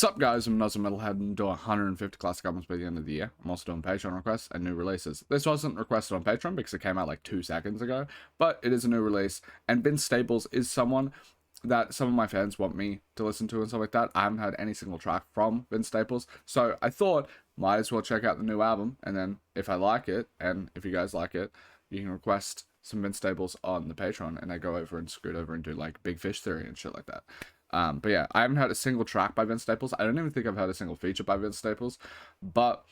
Sup guys, I'm AUSSIE METALHEAD and do 150 classic albums by the end of the year. I'm also doing Patreon requests and new releases. This wasn't requested on Patreon because it came out like 2 seconds ago, but it is a new release, and Vince Staples is someone that some of my fans want me to listen to and stuff like that. I haven't heard any single track from Vince Staples, so I thought might as well check out the new album, and then if I like it, and if you guys like it, you can request some Vince Staples on the Patreon, and I go over and scoot over and do like Big Fish Theory and shit like that. But yeah, I haven't heard a single track by Vince Staples. I don't even think I've heard a single feature by Vince Staples, but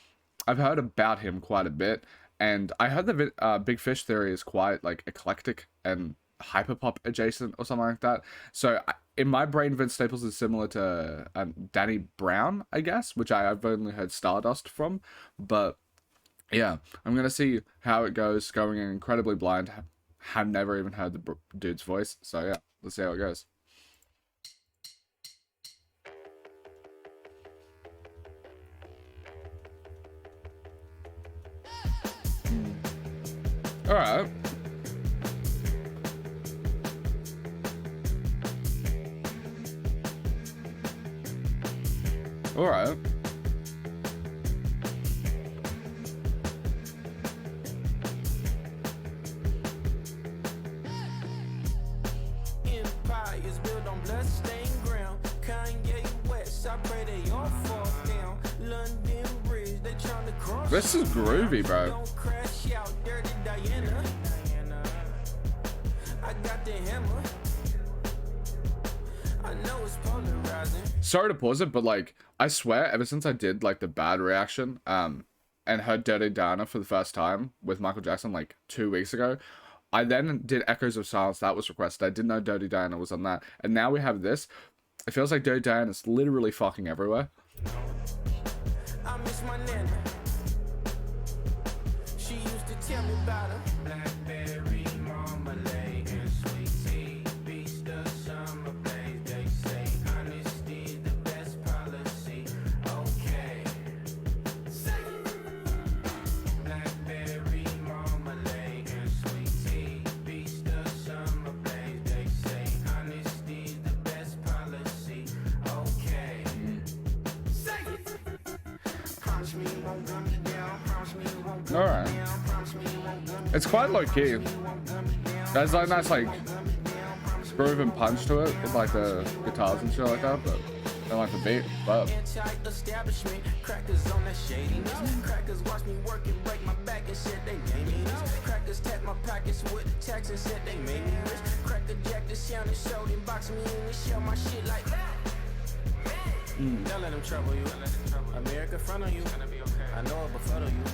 I've heard about him quite a bit, and I heard the Big Fish Theory is quite like eclectic and hyperpop adjacent or something like that. So in my brain, Vince Staples is similar to Danny Brown, I guess, which I've only heard Stardust from. But yeah, I'm gonna see how it goes. Going in incredibly blind, have never even heard the dude's voice. So yeah, let's see how it goes. All right. All right. Empires built on blood-stained ground. Kanye West, I pray they all fall down. London Bridge, they trying to cross. This is groovy, bro. Don't crash out, dirty Diana. I got the hammer. I know it's polarizing. Sorry to pause it, but like I swear, ever since I did like the bad reaction, and heard Dirty Diana for the first time with Michael Jackson like 2 weeks ago, I then did Echoes of Silence. That was requested. I didn't know Dirty Diana was on that, and now we have this. It feels like Dirty Diana is literally fucking everywhere. I miss my nana. She used to tell me about her. Blackberry marmalade and sweet tea. Beach the summer blaze. They say honesty the best policy. Okay. Blackberry marmalade and sweet tea. Beach the summer blaze. They say honesty the best policy. Okay. Promise me you won't gun me down. Promise me you won't gun me Alright. down. Promise me you won't gun me It's quite low key. down. There's like nice like groove and punch to it with like the guitars and shit like that, but I don't like the beat. But Anti-establishment, crackers on that shadiness. Crackers watch me work and break my back and said they made me this. Crackers tap my pockets with the tax and said they made me rich. Cracker jack the sound and showed and box me in and shell my shit like that. Don't let them trouble you. America front on you. I know it befuddle you,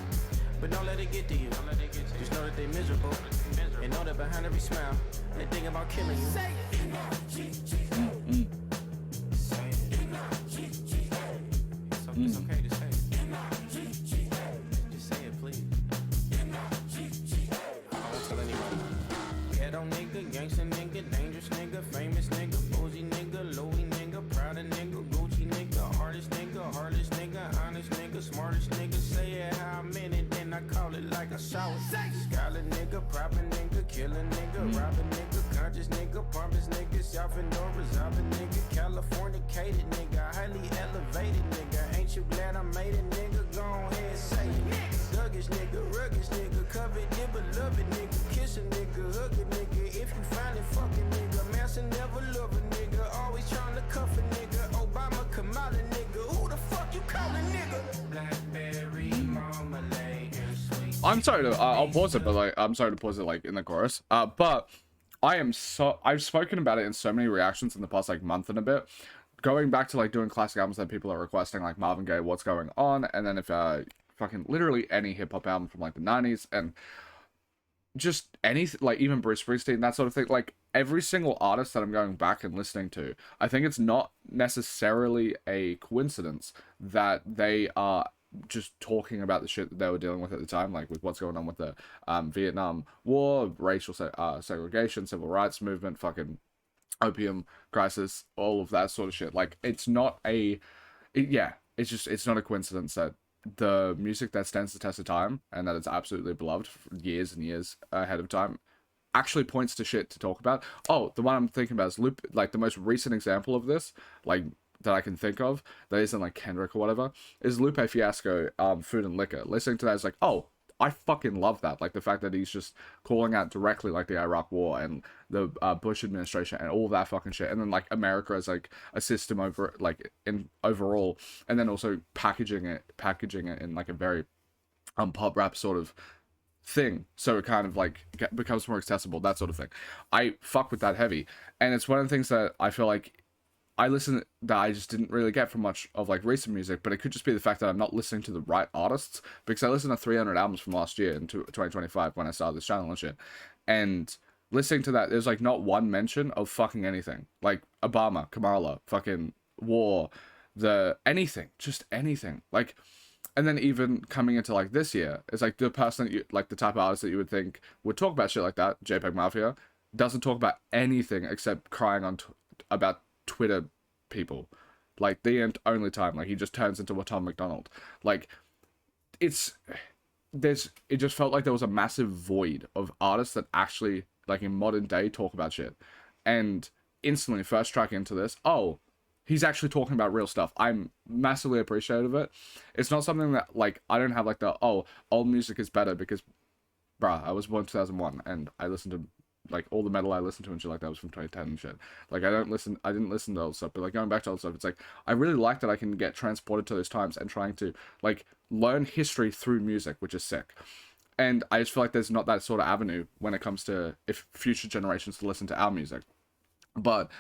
but don't let it get to you. Just know that they miserable, and know that behind every smile, they think about killing you. It's okay to say it. Just say it, please. I won't tell anyone. Ghetto nigga, gangsta nigga, dangerous nigga, famous nigga, bougie nigga, Louis nigga, proud of nigga, Gucci nigga, hardest nigga, honest nigga, smartest nigga. Say it how I meant it, then I call it like a shower. Skyler nigga, proper nigga, killer nigga, robbing nigga, conscious nigga, pompous nigga, South and North resolving nigga, Californicated nigga, highly elevated nigga. Ain't you glad I made it, nigga? Go ahead, say it. Thuggish nigga, ruggish nigga, covered it, beloved nigga, kiss a nigga, hug a nigga. If you find it, fucking nigga, master never love a nigga, always trying to cuff a nigga. Obama, Kamala nigga, who the fuck you call a nigga? Blackberry marmalade and sweet. I'm sorry to I'll pause it, but like I'm sorry to pause it like in the chorus. But I've spoken about it in so many reactions in the past like month and a bit. Going back to like doing classic albums that people are requesting, like Marvin Gaye, What's Going On, and then if fucking literally any hip hop album from like the 90s and just anything, like even Bruce Springsteen, that sort of thing. Like every single artist that I'm going back and listening to, I think it's not necessarily a coincidence that they are just talking about the shit that they were dealing with at the time, like with what's going on with the Vietnam War, racial segregation, civil rights movement, fucking opium crisis, all of that sort of shit. Like it's not it's not a coincidence that the music that stands the test of time and that it's absolutely beloved for years and years ahead of time actually points to shit to talk about. Oh, the one I'm thinking about is Loop, like the most recent example of this, like that I can think of that isn't like Kendrick or whatever is Lupe Fiasco, Food and Liquor. Listening to that is like, oh, I fucking love that. Like the fact that he's just calling out directly like the Iraq War and the Bush administration and all that fucking shit, and then like America as like a system over like in overall, and then also packaging it in like a very pop rap sort of thing, so it kind of like becomes more accessible, that sort of thing. I fuck with that heavy, and it's one of the things that I feel like I listen that I just didn't really get from much of like recent music, but it could just be the fact that I'm not listening to the right artists, because I listened to 300 albums from last year in 2025 when I started this channel and shit, and listening to that, there's like not one mention of fucking anything, like Obama, Kamala, fucking war, the anything, just anything, like. And then even coming into like this year, it's like the person that you like, the type of artist that you would think would talk about shit like that, JPEG Mafia, doesn't talk about anything except crying on about Twitter people. Like the only time, like he just turns into a Tom McDonald. Like it just felt like there was a massive void of artists that actually like in modern day talk about shit. And instantly, first track into this, oh, he's actually talking about real stuff. I'm massively appreciative of it. It's not something that, like, I don't have, like, the, oh, old music is better because, bruh, I was born in 2001, and I listened to, like, all the metal I listened to and shit like that was from 2010 and shit. Like, I didn't listen to old stuff, but, like, going back to old stuff, it's like, I really like that I can get transported to those times and trying to, like, learn history through music, which is sick. And I just feel like there's not that sort of avenue when it comes to if future generations to listen to our music. But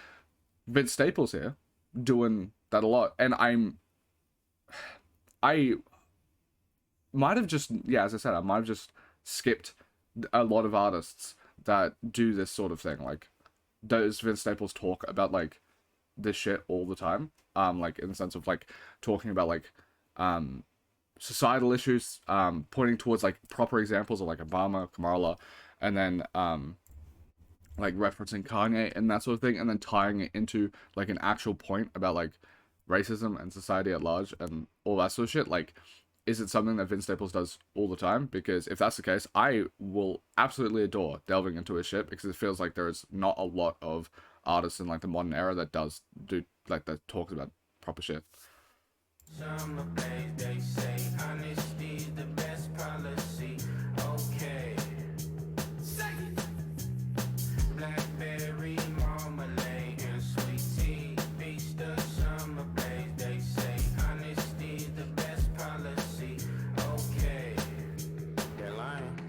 Vince Staples here, doing that a lot, and I might have just, yeah, as I said, I might have just skipped a lot of artists that do this sort of thing. Like, does Vince Staples talk about like this shit all the time, like in the sense of like talking about like societal issues, pointing towards like proper examples of like Obama, Kamala, and then like referencing Kanye and that sort of thing, and then tying it into like an actual point about like racism and society at large and all that sort of shit. Like, is it something that Vince Staples does all the time? Because if that's the case, I will absolutely adore delving into his shit, because it feels like there's not a lot of artists in like the modern era that do like that talks about proper shit. Summer days, they say honesty's the best policy. Okay. Blackberry marmalade and sweet tea. Beach the summer blaze, they say honesty's the best policy. Okay. They're lying.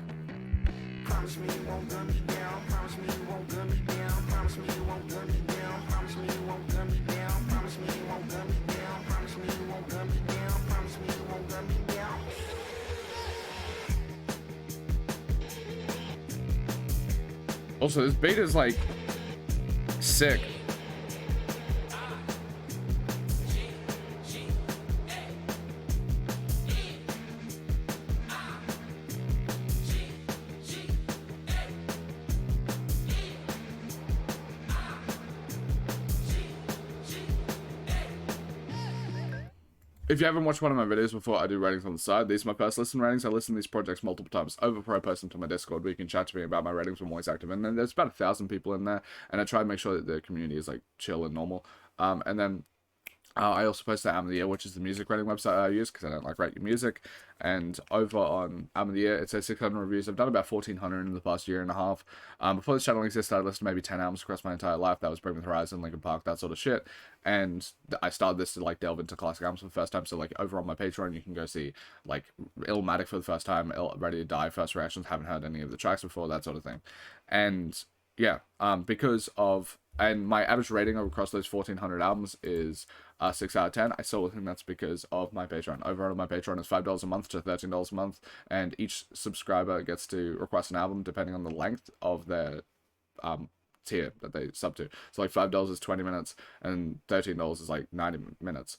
Promise me you won't gun me down. Promise me you won't gun me down. Promise me you won't gun me down. Promise me you won't gun me down. Promise me you won't gun me down. Promise me you won't gun me down. Promise me you won't gun me down. Also, this beat is like sick. If you haven't watched one of my videos before, I do ratings on the side. These are my first listen ratings. I listen to these projects multiple times over before I post them to my Discord, where you can chat to me about my ratings. I'm always active, and then there's about 1,000 people in there, and I try to make sure that the community is like chill and normal. And then I also post the Album of the Year, which is the music rating website I use because I don't like rating music. And over on Album of the Year, it says 600 reviews. I've done about 1,400 in the past year and a half. Before this channel existed, I listened to maybe 10 albums across my entire life. That was Bring Me the Horizon, Linkin Park, that sort of shit. And I started this to like delve into classic albums for the first time. So like over on my Patreon, you can go see like Illmatic for the first time, Ready to Die, First Reactions. Haven't heard any of the tracks before, that sort of thing. And yeah, because of, and my average rating across those 1,400 albums is 6 out of 10. I still think that's because of my Patreon. Over on my Patreon is $5 a month to $13 a month, and each subscriber gets to request an album depending on the length of their tier that they sub to. So like $5 is 20 minutes, and $13 is like 90 minutes.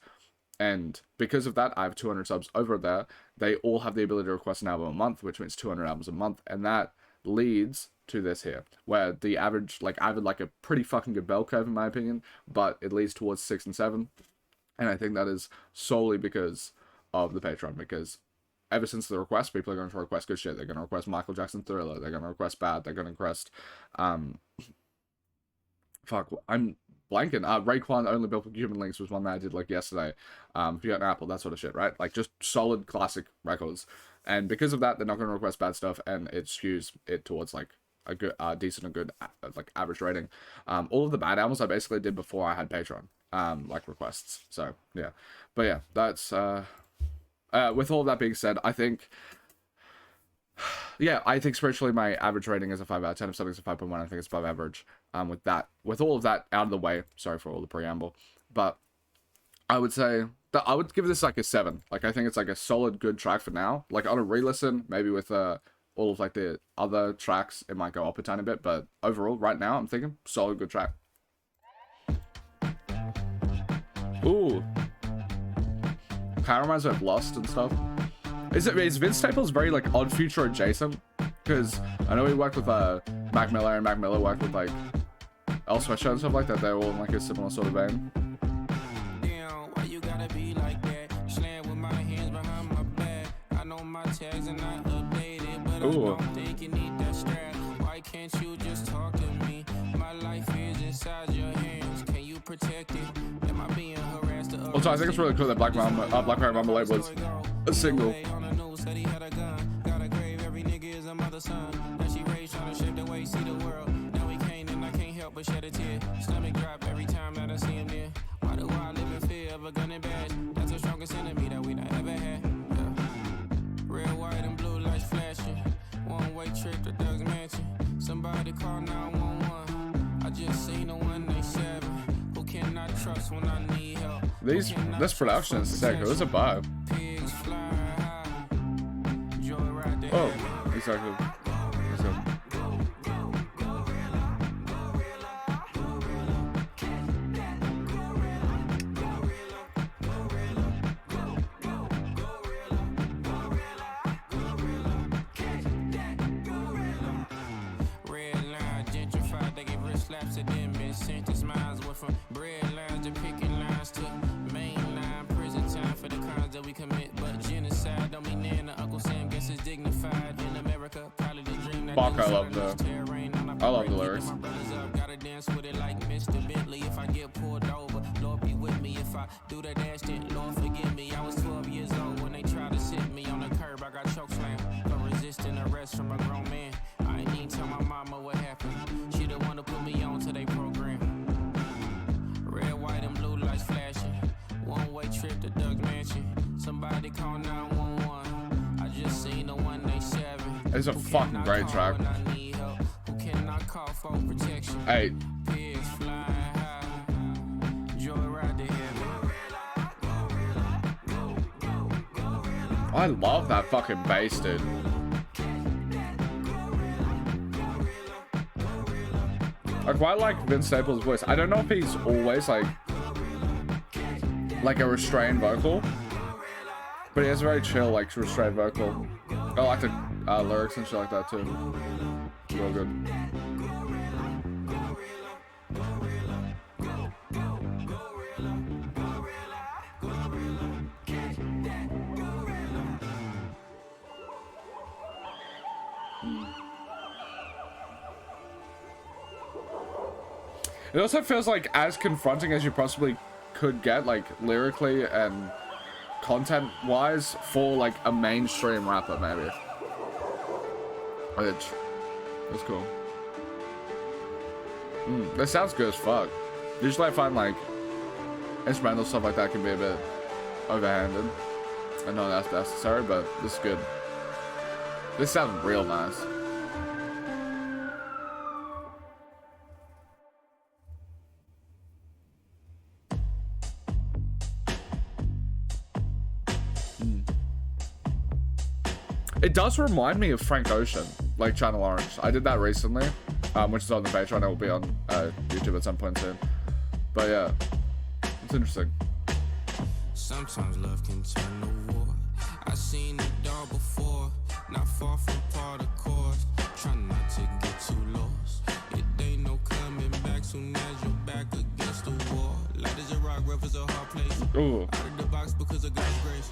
And because of that, I have 200 subs over there. They all have the ability to request an album a month, which means 200 albums a month, and that leads to this here, where the average, like I have like a pretty fucking good bell curve in my opinion, but it leads towards 6 and 7, and I think that is solely because of the Patreon, because ever since the request, people are going to request good shit. They're going to request Michael Jackson Thriller, they're going to request Bad, they're going to request blanking. Raekwon Only Built for Human Links was one that I did like yesterday. Forgotten Apple, that sort of shit, right? Like just solid classic records. And because of that, they're not going to request bad stuff, and it skews it towards like a good, decent and good, like average rating. All of the bad albums I basically did before I had Patreon, like requests. So yeah, but yeah, that's with all of that being said, I think. Yeah, I think spiritually my average rating is a 5 out of 10. If something's a 5.1, I think it's above average. With all of that out of the way, sorry for all the preamble, but I would say that I would give this like a 7. Like I think it's like a solid, good track for now. Like on a re-listen, maybe with all of like the other tracks, it might go up a tiny bit, but overall, right now, I'm thinking solid, good track. Ooh, kind of reminds me of Lost and stuff. Is Vince Staples very like Odd Future adjacent? Because I know he worked with Mac Miller, and Mac Miller worked with like El Sweatshirt and stuff like that. They're all in like a similar sort of vein. Damn, why you gotta be like that? Slam with my hands behind my back. I know my tags are not updated, but Ooh. I don't think you need that strap. Why can't you just talk to me? My life is inside your hands. Can you protect it? Am I being harassed? Also, I think it's really cool that Black Parade Marmalade was a single. But shed a tear, stomach drop every time that I see him there. Why do I live in fear of a gun and badge? That's the strongest enemy that we not ever had. Yeah. Red, white, and blue lights flashing. One-way trip to Doug's mansion. Somebody call 911. I just seen a 187. Who can I trust when I need help? This production is sick. It was a vibe. Pigs flying high. Joy right there. Oh, exactly. Slaps at them and sentence miles went from bread lines to picking lines to mainline prison time for the crimes that we commit. But genocide don't mean Nana. Uncle Sam guess it's dignified in America. Probably the dream that Fuck, I love the lyrics. My brothers up, gotta dance with it like Mr. Bentley. If I get pulled over, Lord be with me. If I do the dash, then Lord forgive me. I was 12 years old when they tried to sit me on the curb. I got choke slammed for resisting arrest from a grown man. I ain't even tell my mama what happened. She the one to put me on to their program. Red, white, and blue lights flashing. One-way trip to Doug's mansion. Somebody call 911. I just seen a 187. It's a fucking great track. Who can I call for protection? Hey. Pigs flying high. Joy right there. I love that fucking bass, dude. I quite like Vince Staples' voice. I don't know if he's always like a restrained vocal, but he has a very chill, like restrained vocal. I like the lyrics and shit like that too. Real good. It also feels like as confronting as you possibly could get, like lyrically and content-wise, for like a mainstream rapper, maybe. Which is cool. This sounds good as fuck. Usually I find like instrumental stuff like that can be a bit overhanded. I know that's necessary, but this is good. This sounds real nice. It does remind me of Frank Ocean, like Channel Orange. I did that recently, which is on the Patreon. It will be on YouTube at some point soon. But yeah, it's interesting. Sometimes love can turn to war. I seen it all before, not far from part of course. Try not to get too lost. It ain't no coming back soon as you're back against the wall. Light as a rock, rough as a hard place. Ooh. Out of the box because of God's grace.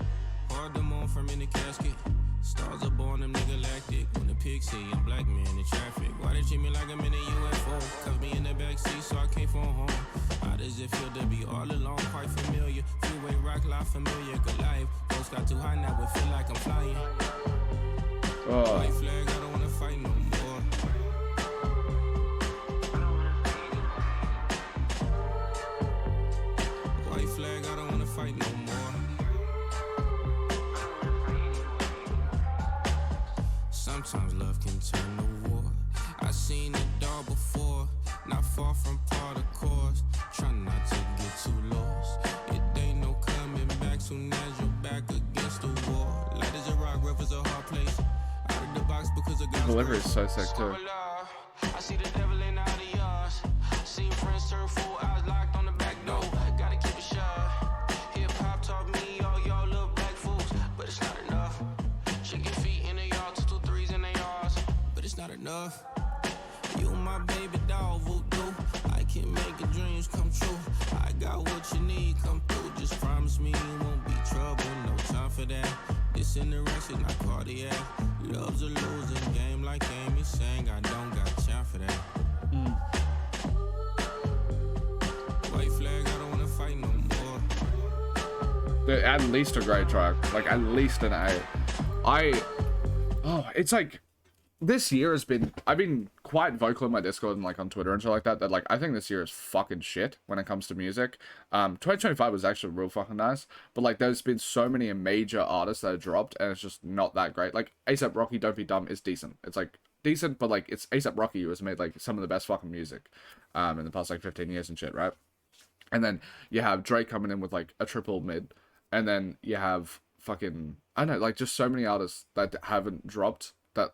Hard to mourn from in the casket. Stars are born, them nigga lactic. When the pigs see a black man in traffic. Why they treat me like I'm in a UFO? Cuff me in the backseat so I can't phone home. How does it feel to be all alone? Quite familiar. Freeway rock life familiar. Good life. Ghost got too high now, but feel like I'm flying. White flag, I don't wanna fight no more. White flag, I don't wanna fight no more. Sometimes love can turn to war. I seen it all before, not far from part of course. Try not to get too lost. It ain't no coming back soon as you're back against the wall. Light as a rock, rough as a hard place. Out of the box because of God's delivery is so sick too. I see the devil in all the yards. Seen friends turn full eyes locked on the back door. Gotta keep it shut. Hip hop taught me all y'all little black fools, but it's not enough. Chicken feet in the yard, 2 3s in the yards, but it's not enough. You my baby doll, voodoo. I can make your dreams come true. I got what you need, come through. Just promise me you won't be trouble. No time for that. This interaction not cardiac. Love's a losing game, like Amy sang. I don't got time for that. White flag, I don't wanna fight no more. Dude, at least a great track, like at least an A. It's like this year has been, I've been quite vocal in my Discord and like on Twitter and shit like that, that like I think this year is fucking shit when it comes to music. 2025 was actually real fucking nice, but like there's been so many major artists that have dropped and it's just not that great. Like ASAP Rocky, Don't Be Dumb is decent. It's like decent, but like it's ASAP Rocky who has made like some of the best fucking music in the past like 15 years and shit, right? And then you have Drake coming in with like a triple mid, and then you have fucking, I don't know, like just so many artists that haven't dropped that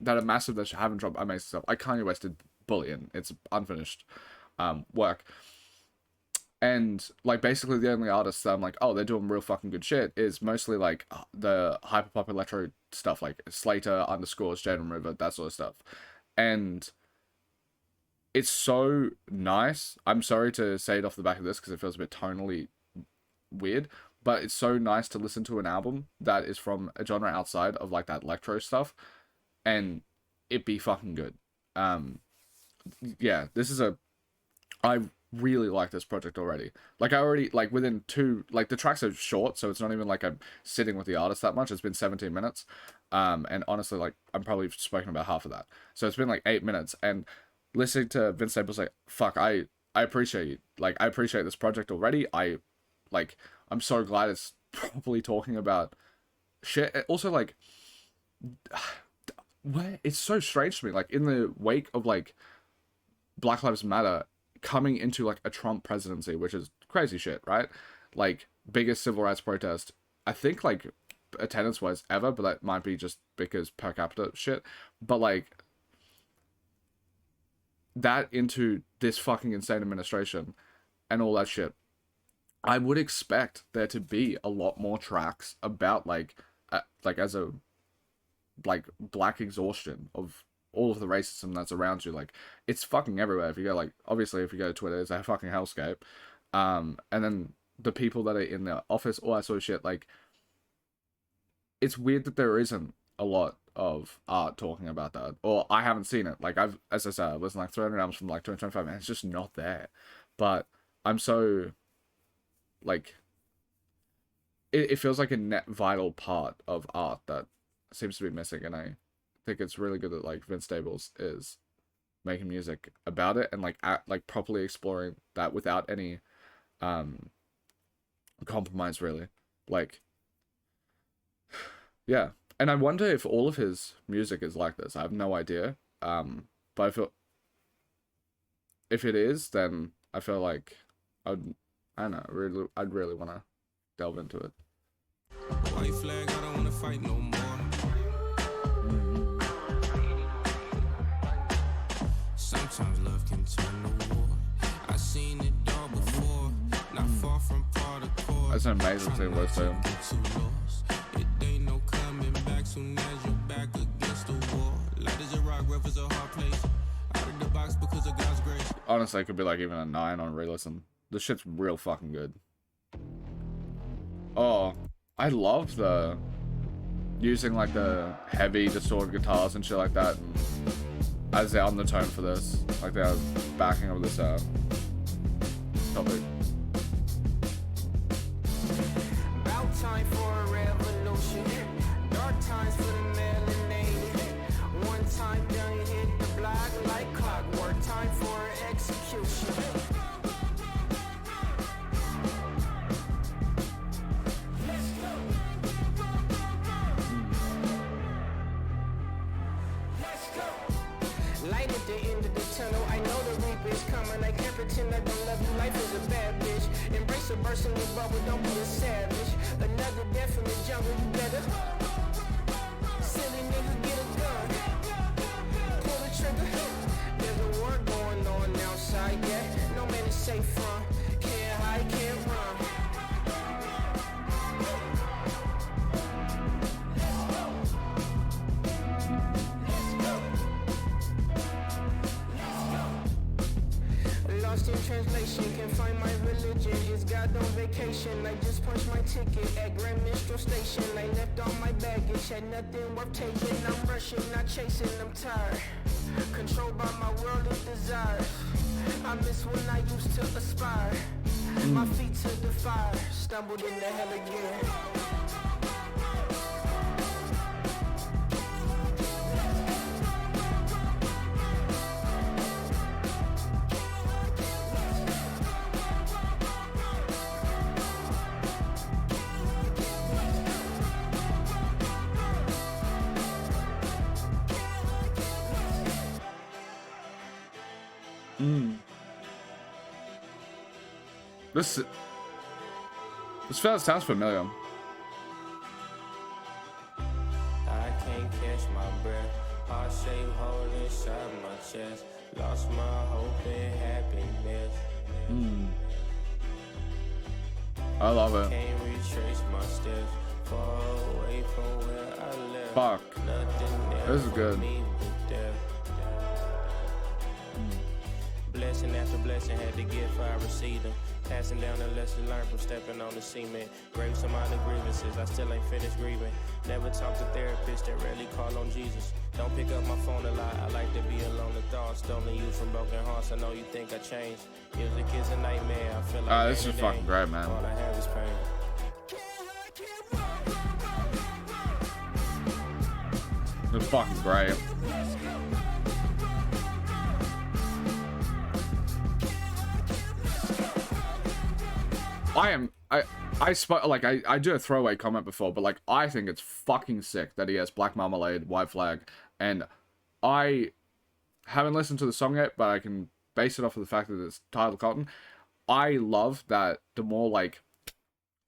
are massive that haven't dropped amazing stuff. Like Kanye West did Bullion. It's unfinished work. And like basically the only artists that I'm like, oh, they're doing real fucking good shit is mostly like the hyperpop electro stuff, like Slater, Underscores, Jaden River, that sort of stuff. And it's so nice. I'm sorry to say it off the back of this because it feels a bit tonally weird, but it's so nice to listen to an album that is from a genre outside of like that electro stuff and it be fucking good. Yeah, I really like this project already. Like I already, like within the tracks are short, so it's not even like I'm sitting with the artist that much. It's been 17 minutes. And honestly, like I'm probably spoken about half of that. So it's been like 8 minutes, and listening to Vince Staples like, fuck, I appreciate you. Like I appreciate this project already. I'm so glad it's properly talking about shit. Also like, it's so strange to me, like in the wake of like Black Lives Matter coming into like a Trump presidency, which is crazy shit, right? Like biggest civil rights protest, I think like attendance wise ever, but that might be just because per capita shit. But like that into this fucking insane administration and all that shit, I would expect there to be a lot more tracks about like as a like black exhaustion of all of the racism that's around you. Like it's fucking everywhere. If you go like, obviously if you go to Twitter, it's a fucking hellscape. And then the people that are in the office, all that sort of shit. Like it's weird that there isn't a lot of art talking about that, or I haven't seen it. Like as I said, I've listened like 300 albums from like 2025 and it's just not there. But I'm so like, it feels like a net vital part of art that seems to be missing, and I think it's really good that like Vince Staples is making music about it and like properly exploring that without any compromise, really. Like yeah, and I wonder if all of his music is like this. I have no idea, but I feel if it is, then I feel like I don't know, I'd really want to delve into it. White flag, I don't wanna fight no more. Sometimes love can turn to war. I seen it all before. Not far from part of course. That's an amazing thing with him. It ain't no coming back soon as you're back against the wall. Light as a rock, rough as a hard place. Out of the box because of God's grace. Honestly, it could be like even a 9 on re-listen. This shit's real fucking good. Oh, I love the using like the heavy distorted guitars and shit like that, and as the undertone for this, like the backing of this topic. About time for a revolution. Dark times for the melanated. One time done hit the block like clockwork. Time for execution. Light at the end of the tunnel. I know the reaper is coming. I can't pretend I don't love you. Life is a bad bitch. Embrace a burst in the bubble. Don't be a savage. Another death in the jungle. You better. Silly nigga, get a gun. Pull the trigger. There's a war going on outside. Yeah, no man is safe from. Can't hide, can't run. Lost in translation, can't find my religion. Is God on vacation? I just punched my ticket at Grand Minstrel Station. I left all my baggage, had nothing worth taking. I'm rushing, not chasing, I'm tired. Controlled by my worldly desires. I miss when I used to aspire. My feet to the fire, stumbled into hell again. This sounds familiar. I can't catch my breath. Heart shape hole inside my chest. Lost my hope and happiness. I love it. Can't retrace my steps. Far away from where I left. Fuck. Nothing This is good. me but death. Blessing after blessing, had to give for I received them. Passing down the lesson learned from stepping on the cement. Grave some minor grievances, I still ain't finished grieving. Never talk to therapists that rarely call on Jesus. Don't pick up my phone a lot, I like to be alone with thoughts. Stolen you from broken hearts, I know you think I changed. Music is a nightmare, I feel like This is fucking great, man. all I have is pain. It's fucking great. I do a throwaway comment before, but like I think it's fucking sick that he has Black Marmalade, White Flag, and I haven't listened to the song yet, but I can base it off of the fact that it's titled Cotton. I love that the more like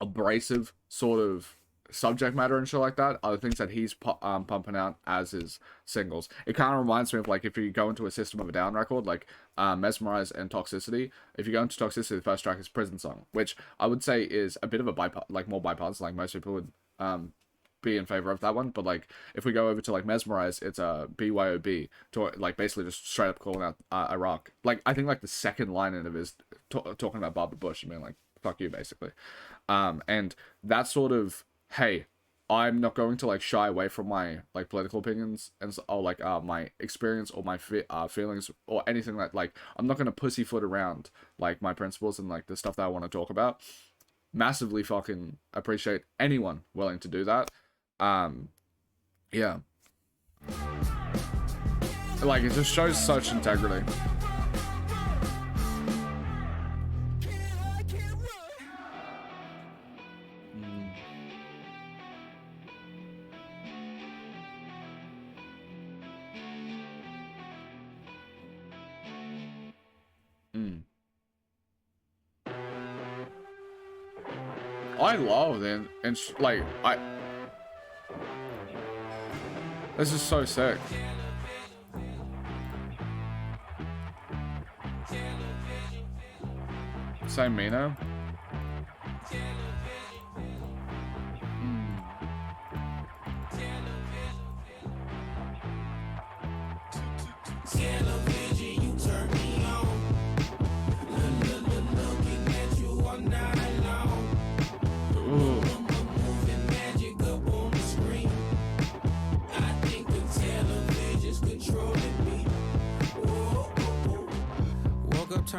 abrasive sort of subject matter and shit like that are the things that he's pumping out as his singles. It kind of reminds me of like if you go into a System of a Down record, like Mesmerize and Toxicity. If you go into Toxicity, the first track is Prison Song, which I would say is a bit of a more bipartisan. Like most people would be in favor of that one, but like if we go over to like Mesmerize, it's a BYOB, to like basically just straight up calling out Iraq. Like I think like the second line in it is talking about Barbara Bush and being like fuck you basically, and that sort of, hey, I'm not going to like shy away from my like political opinions and or like my experience or my feelings or anything like I'm not going to pussyfoot around like my principles and like the stuff that I want to talk about. Massively fucking appreciate anyone willing to do that. Yeah. Like it just shows such integrity. I love it, and like this is so sick. Same Mino.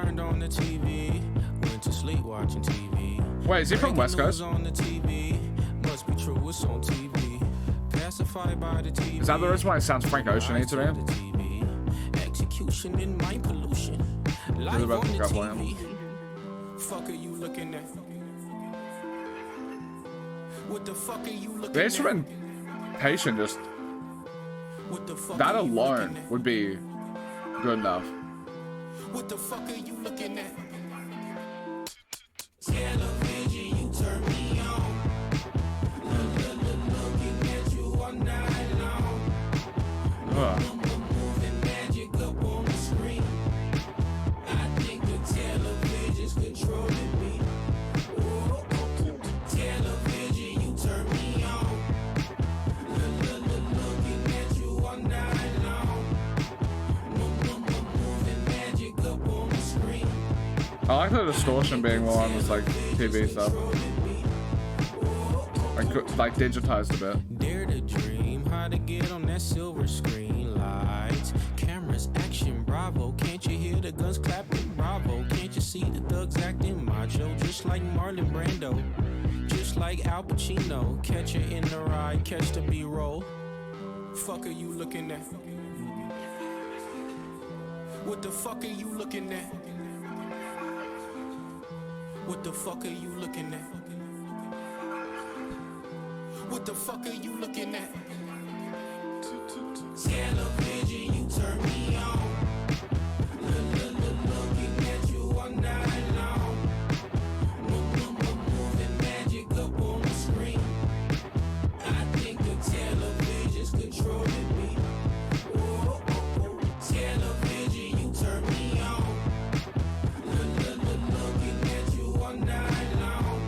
turned on the TV, went to sleep watching TV. Wait, is he from West Coast? On the TV, must be true, it's on TV. Pacified by the TV. Is that the reason why it sounds Frank Ocean-y to me? Execution and mind pollution. Live on the TV. Fuck are you looking at? What the fuck are you looking at? The instrumentation just... that alone would be good enough. What the fuck are you looking at? Television, you turn me on. Looking at you all night long. Moving magic up on the screen. I think the television's controlling me. Television, you turn me on. Looking at you all night long. Moving magic up on the screen. I like the distortion being more on this like TV stuff. Like digitized a bit. Dare to dream how to get on that silver screen. Lights, cameras, action, bravo. Can't you hear the guns clapping? Bravo. Can't you see the thugs acting macho? Just like Marlon Brando, just like Al Pacino. Catch her in the ride, catch the B-roll. Fuck are you looking at? What the fuck are you looking at? What the fuck are you looking at? What the fuck are you looking at? Television, you turn me on. Looking at you all night long. Moving magic up on the screen. I think the television's controlling me. Television, you turn me on. Looking at you all night long.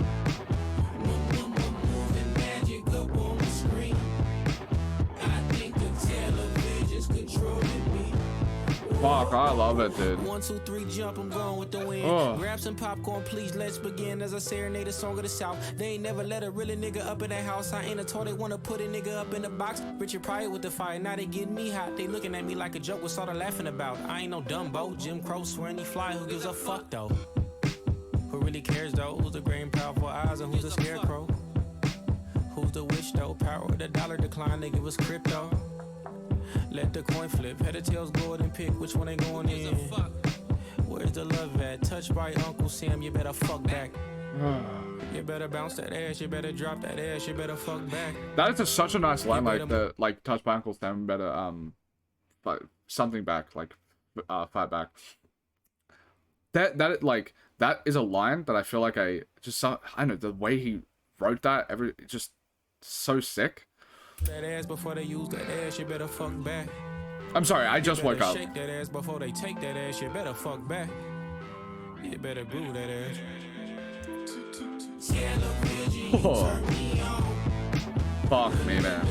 Moving magic up on the screen. I think the television's controlling me. Fuck, I love it, dude. 1, 2, 3, jump, I'm going with the wind. Oh. Grab some popcorn, please, let's begin. As I serenade a song of the South. They ain't never let a really nigga up in that house. I ain't a toy, they wanna put a nigga up in the box. Richard Pryor with the fire, now they getting me hot. They looking at me like a joke, what's all the laughing about? I ain't no Dumbo, Jim Crow, swearing he fly, who gives a fuck though? Who really cares though? Who's the great and powerful eyes and who's the scarecrow? Who's the wish though? Power of the dollar decline, they give us crypto. Let the coin flip, head or tails, go ahead and pick which one they going in. Where's the love at? Touched by Uncle Sam, you better fuck back. You better bounce that ass, you better drop that ass, you better fuck back. That is such a nice line, like the touch by Uncle Sam, better like something back, like fight back. That is a line that I feel like I don't know, the way he wrote that, just so sick. That ass before they use that ass, you better fuck back. I'm sorry, I just woke up. Shake that ass before they take that ass, you better fuck back. You better glue that ass. Oh. Fuck me, man.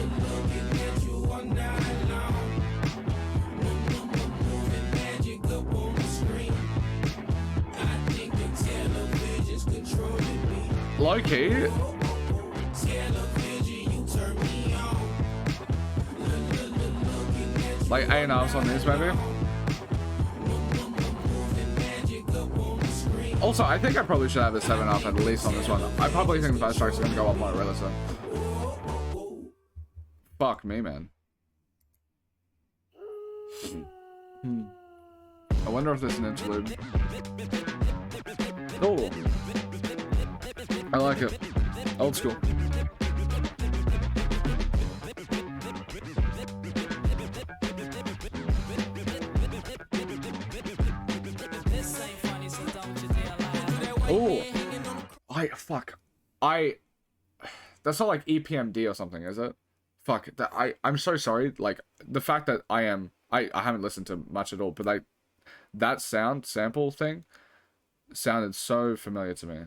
Low key. Like 8.5 on this, maybe. Also, I think I probably should have a 7.5 at least on this one. I probably think the Fire Strike's gonna go up on it, so. Fuck me, man. I wonder if there's an interlude. Oh, I like it. Old school. Oh, that's not like EPMD or something, is it? Fuck, I'm so sorry. Like, the fact that I haven't listened to much at all, but like, that sample thing sounded so familiar to me.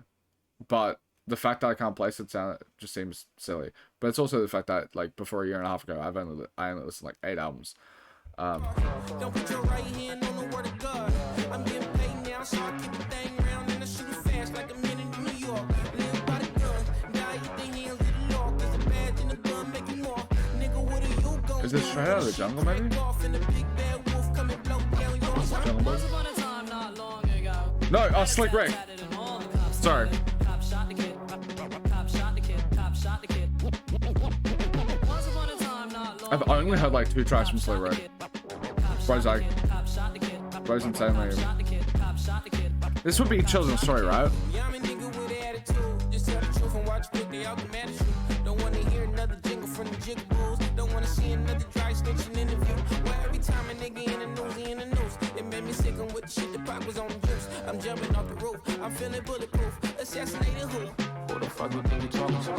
But the fact that I can't place it just seems silly. But it's also the fact that, like, before a year and a half ago, I only listened to like 8 albums. Don't put your right hand on the word of God. I'm getting paid now, so I keep the thing round and I shoot fast like I'm in New York. Live by the gun, die with the hands of the law. Cause the badge and the gun make you more. Nigga, what are you going? Is this straight out of the jungle, maybe? Jungle Book? Once upon a time not long ago, No, oh, Slick Rick. Sorry. I've only heard like 2 tracks from Slick Rick. Bro's like, Bro's insanely. This would be Children's Story, right? Yeah, I'm a nigga with an attitude. Just tell the truth and watch quick, they all come at you. Don't wanna hear another jingle from the jiggaboos. Don't wanna see another dry snitching interview. Well, every time a nigga in the news, he in the news. It made me sick on what the shit the pop was on the juice. I'm jumping off the roof, I'm feeling bulletproof. Assassinated who? Who the fuck you think you talking to?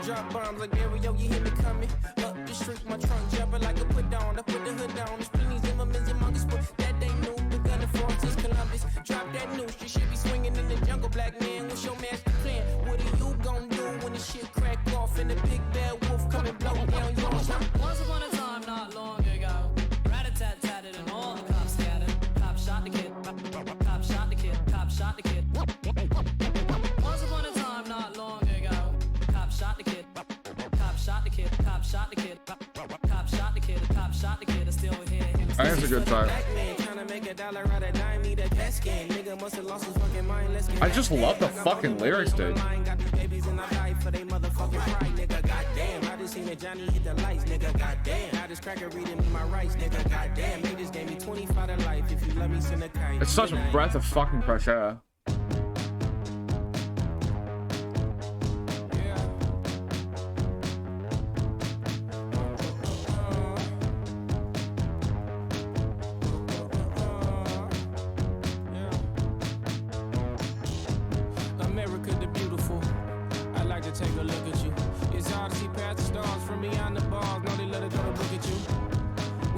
Drop bombs like Mario, you hear me coming. Up the street, my trunk jumping like a put down. I put the hood down, the splinties in my men's among us, but that ain't new. The gun and forces Columbus. Drop that noose, you should be swinging in the jungle, black man. What's your master plan? What are you gon' do when the shit crack off and the big bad wolf come and blow down yours? Once upon a time, not long ago, rat-a-tat-tatted and all the cops scattered. Cop shot the kid. Cop shot the kid. Cop shot the kid. Once upon a time, not long ago, cop shot the kid. Cop shot the kid. Cop shot the kid. Cop shot the kid. Cop shot the kid. I still hear him. I think it's a good track. I just love the fucking lyrics, dude. It's such a breath of fucking fresh air. America the beautiful. I like to take a look at you. It's hard to see past the stars from beyond the bars. No, they let it go to look at you.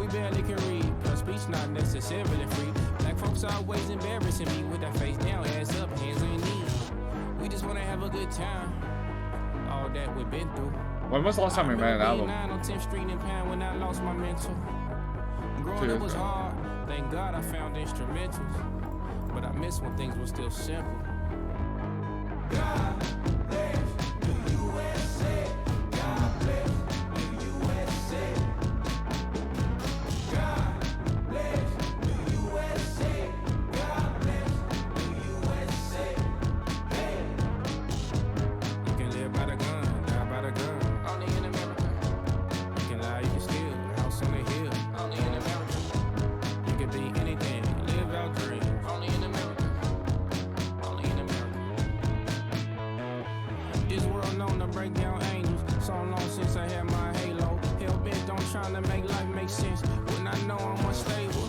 We barely can read, plus speech not necessarily free. Black folks always embarrassing me with that face down, ass up, hands on your knees. We just wanna have a good time. All that we've been through. When was the last time we made an album? 9 on 10th Street in Pan when I lost my mental. Growing up was hard. Thank God I found instrumentals. But I miss when things were still simple. God bless the USA. God bless the USA. God bless the USA. God bless the USA. Hey. You can live by the gun, die by the gun. Only in America. You can lie, you can steal. House on the hill. Only in America. You can be anything. Live out dreams. Only in America. Only in America. This world known to break down angels. So long since I had my halo. Hell bent on trying to make life make sense. When I know I'm unstable.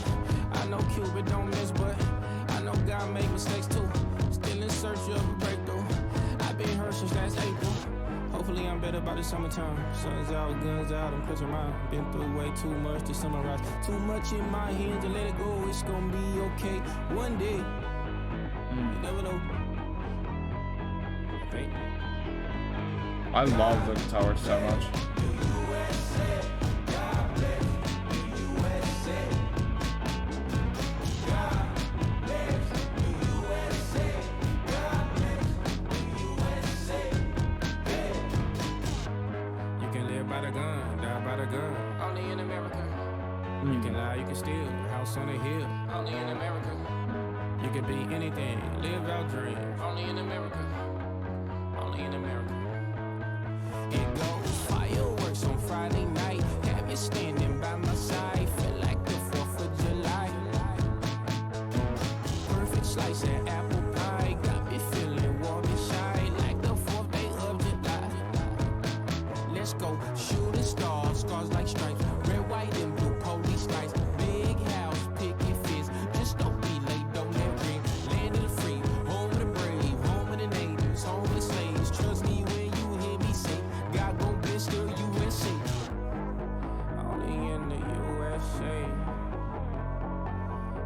I know Cupid don't miss, but I know God made mistakes too. Still in search of a breakthrough. I've been hurt since last April. Hopefully I'm better by the summertime. Sun's out, guns out, I'm close mind. Been through way too much to summarize. Too much in my hands to let it go. It's gonna be okay one day. You never know. Okay. I love the guitar so much. You can live by the gun, die by the gun. Only in America. You can lie, you can steal. House on a hill. Only in America. You can be anything. Live out dreams. Only in America. Only in America. It goes fireworks on Friday night. Have you standing by my side? Feel like the 4th of July. Perfect slice of apple pie. Got me feeling warm inside like the 4th day of July. Let's go shooting stars, scars like stripes. Red, white, and blue police lights. Big house, picket fence. Just don't be late, don't let ring. Land of the free, home of the brave, home of the natives, home of the slaves. Trust me when you hear me say, God go bless the USA. Only in the USA.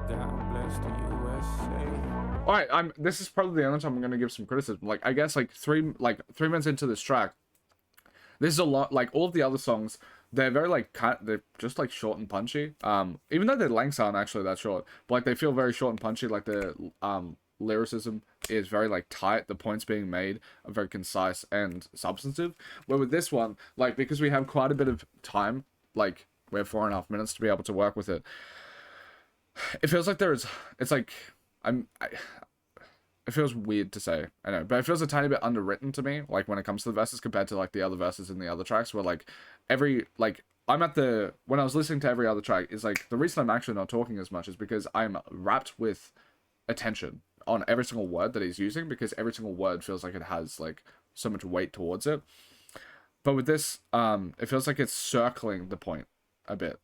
God bless the USA. All right, this is probably the only time I'm gonna give some criticism. Like, I guess like 3 minutes into this track, this is a lot. Like all of the other songs, they're very like they're just like short and punchy. Even though their lengths aren't actually that short, but like they feel very short and punchy. Like the lyricism is very like tight. The points being made are very concise and substantive. Where with this one, like because we have quite a bit of time, like we have 4.5 minutes to be able to work with it. It feels like it's like it feels weird to say, I know, but it feels a tiny bit underwritten to me, like when it comes to the verses compared to like the other verses in the other tracks, where like when I was listening to every other track, is like the reason I'm actually not talking as much is because I'm wrapped with attention on every single word that he's using, because every single word feels like it has like so much weight towards it. But with this, it feels like it's circling the point a bit.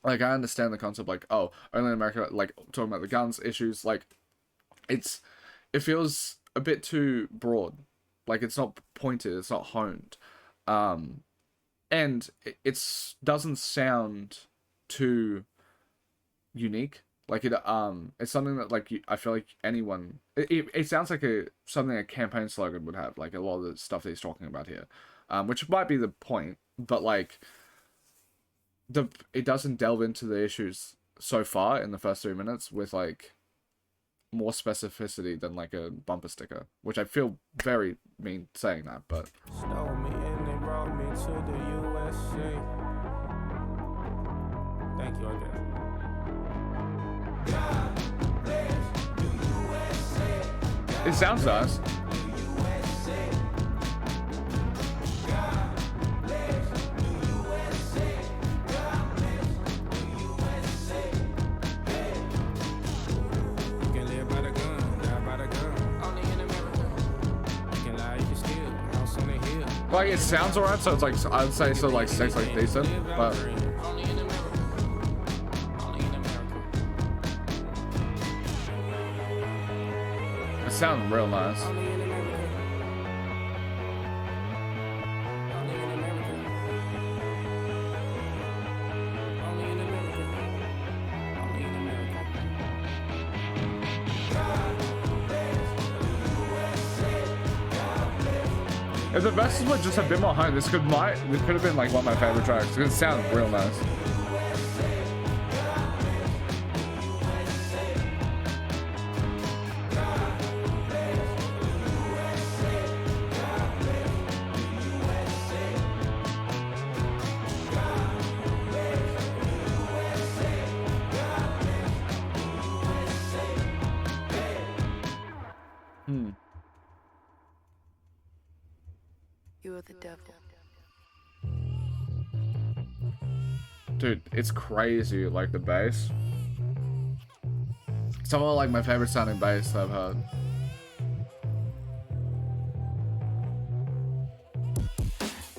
Like, I understand the concept, like, oh, only in America, like, talking about the guns issues, like, it feels a bit too broad. Like, it's not pointed, it's not honed. And it doesn't sound too unique. Like, it's something that, like, I feel like anyone... It sounds like something a campaign slogan would have, like, a lot of the stuff that he's talking about here. Which might be the point, but, like... it doesn't delve into the issues so far in the first 3 minutes with like more specificity than like a bumper sticker, which I feel very mean saying that, but Stole me and they brought me to the USA. Thank you, I guess. it sounds nice. You can live by the gun, die by the gun. Only in America. You can lie, you can steal. House on the hill. Like, it sounds alright, so it's like, I'd say so like it's like decent, but Only in America. Only in America. it sounds real nice. Only in America. Only in America. Only in America. Only in America. If the verses were just a bit more high, this could have been like one of my favorite tracks. It sounds real nice. You are the devil. Dude, it's crazy, like the bass. Some of like my favorite sounding bass that I've heard.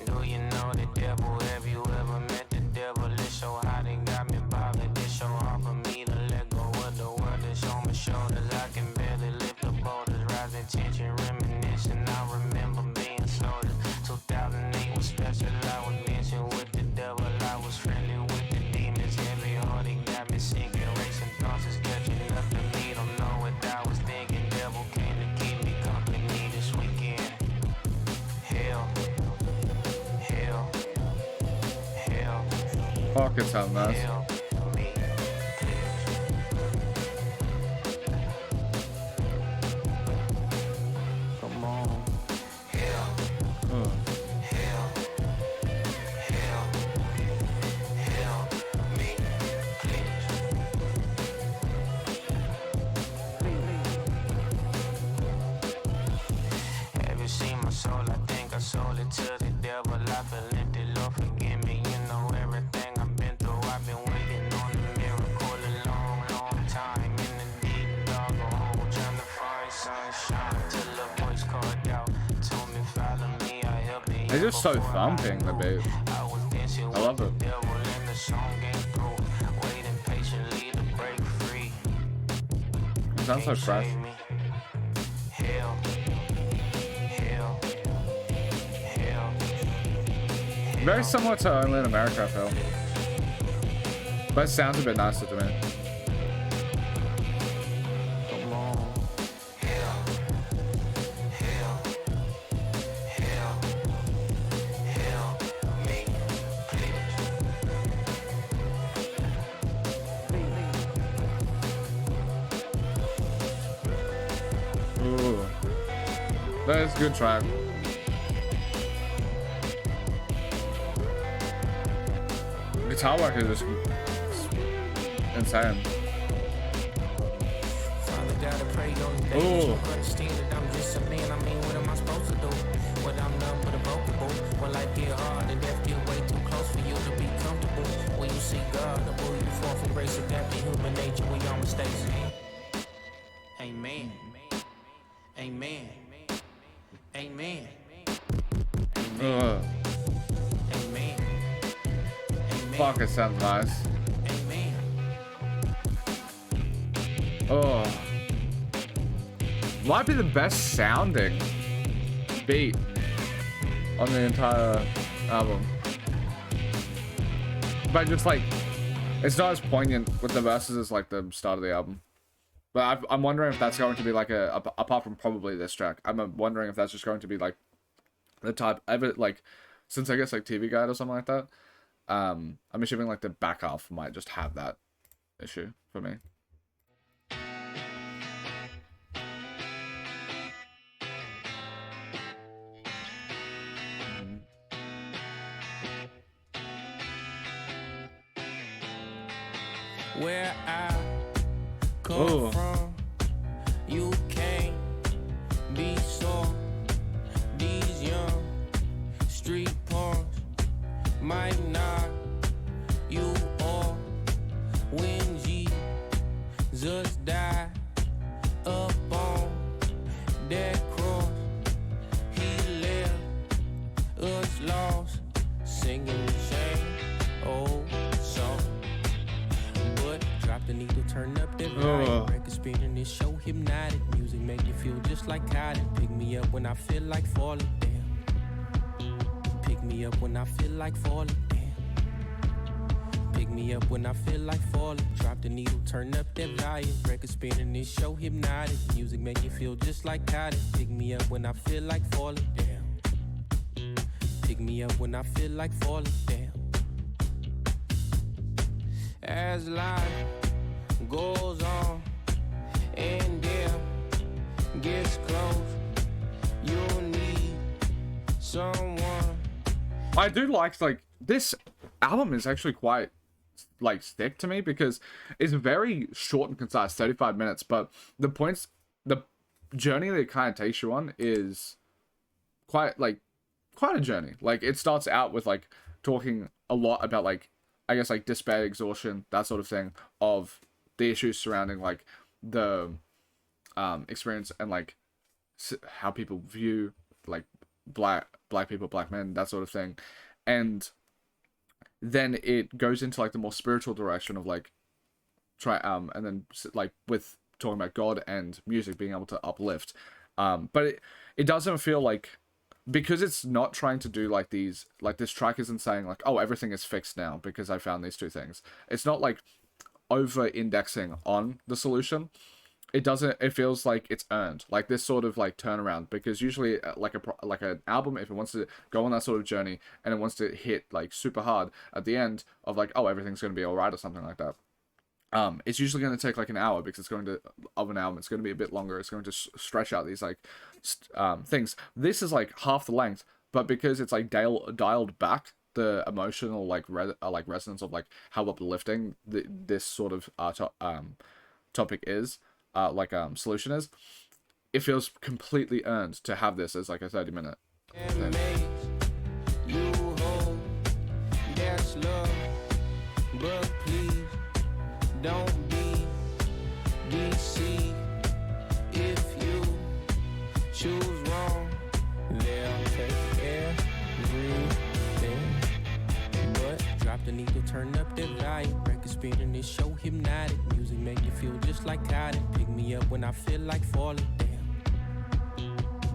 Do you know the devil? Have you ever met the devil? It's so hot and got me bothered. It's so hard for me to let go of the world that's on my shoulders. I can barely lift the boulders, rising tension, reminiscing. I remember being soda. 2008 was special. I was dancing with the devil. I was friendly with the demons. Heavy hearted got me sinking. Racing thoughts is catching up to me. Don't know what I was thinking. Devil came to keep me company this weekend. Hell. Hell. Hell. Fuck, it sounds nice. Hell. Me. Come on. Hell. Oh. Hell. Hell. Hell. Me. Have you seen my soul? I think I sold it to the devil. I feel empty, Lord forgive me. You know everything I've been through. I've been waiting on a miracle a long, long time. In the deep dark hole, trying to find sunshine. Till a voice called out, told me follow me. I helped me. It's just so thumping, the beat. I was dancing I love with it. the devil and the song came through. Waiting patiently to break free. It sounds so Can't fresh. save me. Hell. Hell. Hell. Very similar to Only in America, I feel. But it sounds a bit nicer to me. Come on. Hell. Hell. Hell. Hell. Me. Ooh. That is a good track. Guitar work is just insane. Father They Ooh. don't understand that I'm just a man. I mean, what am I supposed to do? What I'm numb but a vocable. When life get hard and death get way too close for you to be comfortable. When you see God, the will you fall from grace, adapt to human nature with your mistakes. Amen. Amen. Amen. Ugh. Amen. Amen. Fuck, it sounds nice. Amen. Oh. Might be the best sounding beat on the entire album. But just like, it's not as poignant with the verses as like the start of the album. But I'm wondering if that's going to be like apart from probably this track, I'm wondering if that's just going to be like the type of it, like, since I guess like TV Guide or something like that. I'm assuming like the back half might just have that issue for me. Where I come Ooh. from, you can't be sore. These young street punks might knock you off when Jesus died up on that cross. He left us lost, singing the same old song. But drop the needle, turn up the volume. Record spinning, this show hypnotic. Music make you feel just like cotton. Pick me up when I feel like falling down. Pick me up when I feel like falling down. Pick me up when I feel like falling. Drop the needle, turn up that volume. Record spinning, this show hypnotic. Music make you feel just like cotton. Pick me up when I feel like falling down. Pick me up when I feel like falling down. As life goes on and death gets close, you'll need someone. I do like this album is actually quite like thick to me because it's very short and concise, 35 minutes, but the journey that it kind of takes you on is quite a journey. Like, it starts out with like talking a lot about like, I guess like despair, exhaustion, that sort of thing, of the issues surrounding like the experience and like how people view like black people, black men, that sort of thing. And then it goes into like the more spiritual direction of like and then like with talking about God and music being able to uplift. But it doesn't feel like, because it's not trying to do like these, like this track isn't saying like, oh, everything is fixed now because I found these two things. It's not like over indexing on the solution. It feels like it's earned, like this sort of like turnaround, because usually like an album, if it wants to go on that sort of journey and it wants to hit like super hard at the end of like, oh, everything's going to be all right or something like that. It's usually going to take like an hour because it's going to be a bit longer. It's going to stretch out these like things. This is like half the length, but because it's like dialed back, the emotional like resonance of like how uplifting this sort of topic is, solution is, it feels completely earned to have this as like a 30-minute thing. You hold, that's love, but please don't be deceived. If you choose wrong, they'll take everything. But drop the needle, turn up the volume. Record spinning, this show hypnotic. Music make you feel just like cotton. Pick me up when I feel like falling down.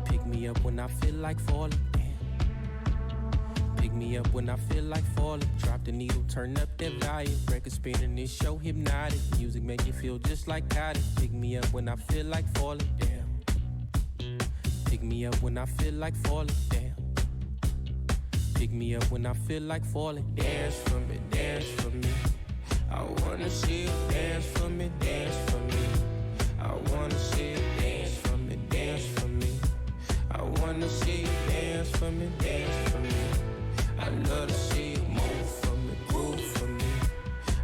Pick me up when I feel like falling down. Pick me up when I feel like falling. Drop the needle, turn up that volume. Record spinning, this show hypnotic. Music make you feel just like cotton. Pick me up when I feel like falling down. Pick me up when I feel like falling down. Pick me up when I feel like falling. Dance for me, dance for me. I wanna see you dance for me, dance for me. I wanna see you dance for me, dance for me. I wanna see you dance for me, dance for me. I love to see you move for me, groove for me.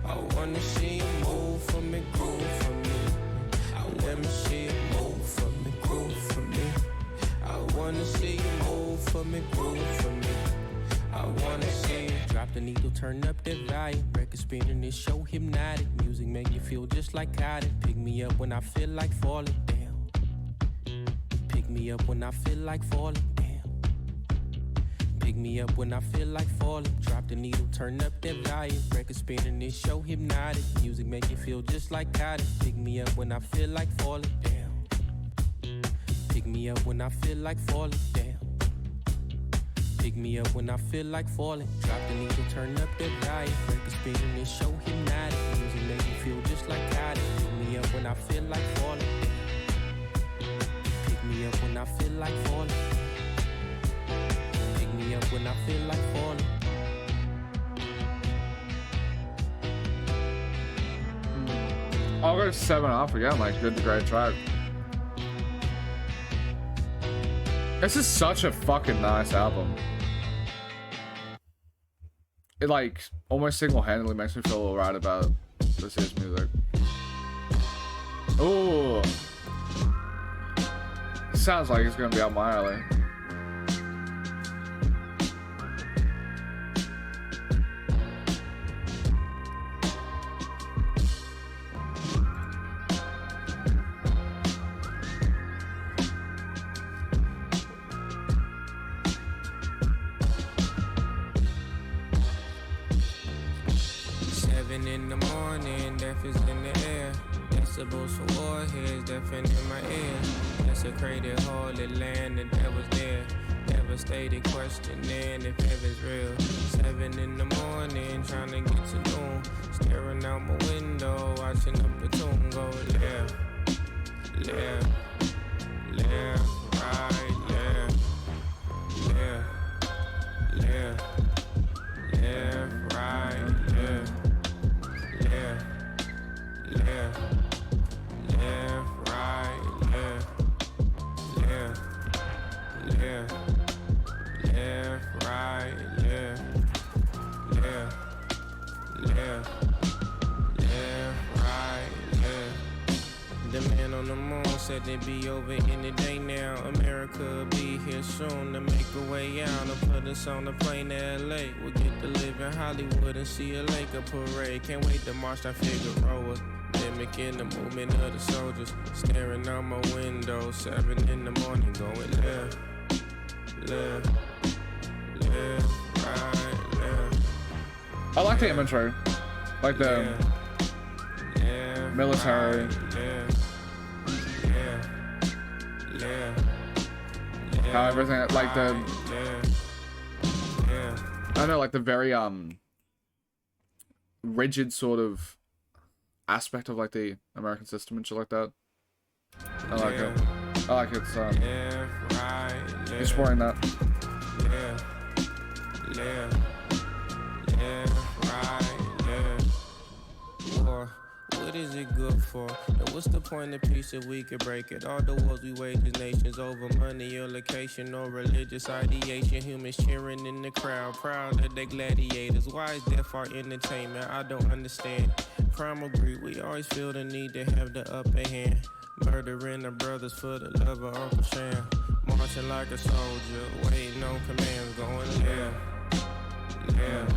I wanna see you move for me, groove for me. Let me see you move for needle, turn up that volume. Record spinning, this show hypnotic. Music make you feel just like cotton. Pick me up when I feel like falling down. Pick me up when I feel like falling down. Pick me up when I feel like falling. Drop the needle, turn up that volume. Record spinning, this show hypnotic. Music make you feel just like cotton. Pick me up when I feel like falling down. Pick me up when I feel like falling down. Pick me up when I feel like falling. Drop the needle, turn up that volume. Record spinning, this show hypnotic. Music make you feel just like cotton. Pick me up when I feel like falling. Pick me up when I feel like falling. Pick me up when I feel like falling. I'll go 7.5 again, like good to great track. This is such a fucking nice album. It like almost single-handedly makes me feel alright about this year's music. Ooh. Sounds like it's gonna be up my alley. In the morning, death is in the air. Decibels for warheads, death in my ear. Desecrated holy land, the devil's there. Devastated questioning if heaven's real. 7 in the morning, trying to get to noon. Staring out my window, watching the platoon go left, left, left, right, left, left, left, left, right, left. Left, left, left, right, left, left, left, left, right, left, left, left, left, right, left. The man on the moon said they'd be over any day now. America will be here soon to make a way out and put us on the plane to LA. We'll get to live in Hollywood and see a Laker parade. Can't wait to march that Figueroa. Mimicking the movement of the soldiers. Staring out my window, 7 in the morning, going left, left, left, right, left. I like the imagery. Like the left, military. Right, left, left, left, How everything, like the, left, left. I don't know, like the very rigid sort of aspect of like the American system and shit like that. I like it. I like it. Exploring that. Left, left, left, right, left. War. What is it good for? And what's the point of peace if we could break it? All the wars we wage as nations over money or location or religious ideation. Humans cheering in the crowd, proud that they gladiators. Why is death our entertainment? I don't understand. Primal greed, we always feel the need to have the upper hand. Murdering our brothers for the love of Uncle Sam. Marching like a soldier, waiting on commands, going left, left,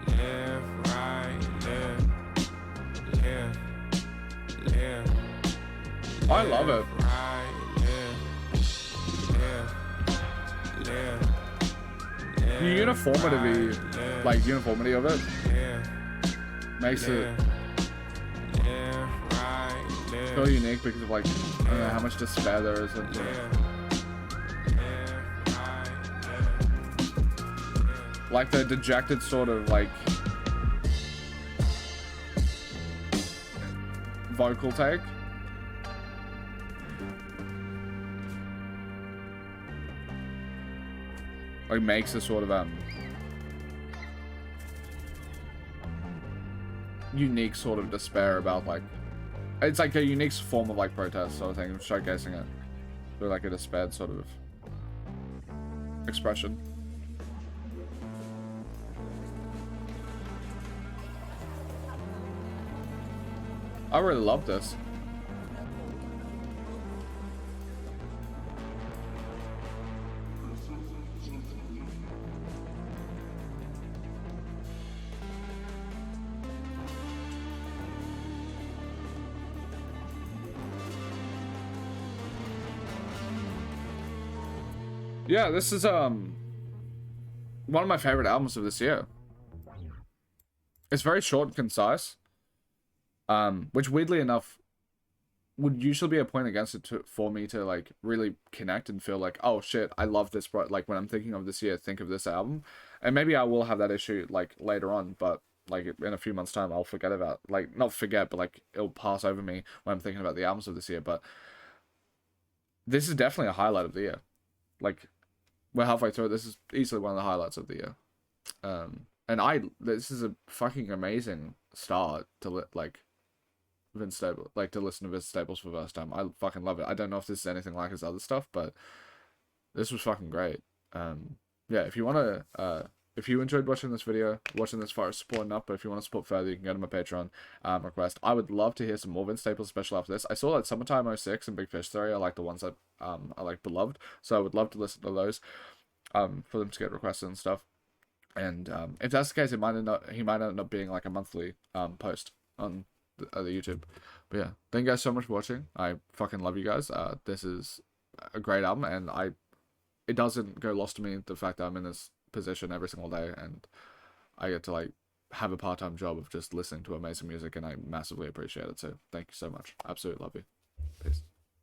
left, right, left. Yeah, yeah, I love it. right, yeah, The uniformity, like uniformity of it, makes it feel unique because of like, I don't know how much despair there is. Like the dejected sort of like vocal take. Like makes a sort of unique sort of despair about like, it's like a unique form of like protest sort of thing, showcasing it through like a despaired sort of expression. I really love this. yeah, this is one of my favorite albums of this year. It's very short and concise, which weirdly enough would usually be a point against it for me to like really connect and feel like, oh shit, I love this, bro. Like when I'm thinking of this year, think of this album. And maybe I will have that issue like later on, but like in a few months time I'll forget about, like, not forget, but like it'll pass over me when I'm thinking about the albums of this year. But this is definitely a highlight of the year. Like, we're halfway through it. This is easily one of the highlights of the year. And this is a fucking amazing start to like Vince Staples, like to listen to Vince Staples for the first time. I fucking love it. I don't know if this is anything like his other stuff, but this was fucking great. Yeah, if you want to, if you enjoyed watching this video, watching this far as supporting up, but if you want to support further, you can go to my Patreon request. I would love to hear some more Vince Staples, especially after this. I saw that Summertime 06 and Big Fish Theory are like the ones that I like beloved, so I would love to listen to those for them to get requested and stuff. And if that's the case, he might end up being like a monthly post on the YouTube. But yeah, thank you guys so much for watching. I fucking love you guys. This is a great album, and it doesn't go lost to me the fact that I'm in this position every single day, and I get to like have a part-time job of just listening to amazing music, and I massively appreciate it. So thank you so much. Absolutely love you. Peace.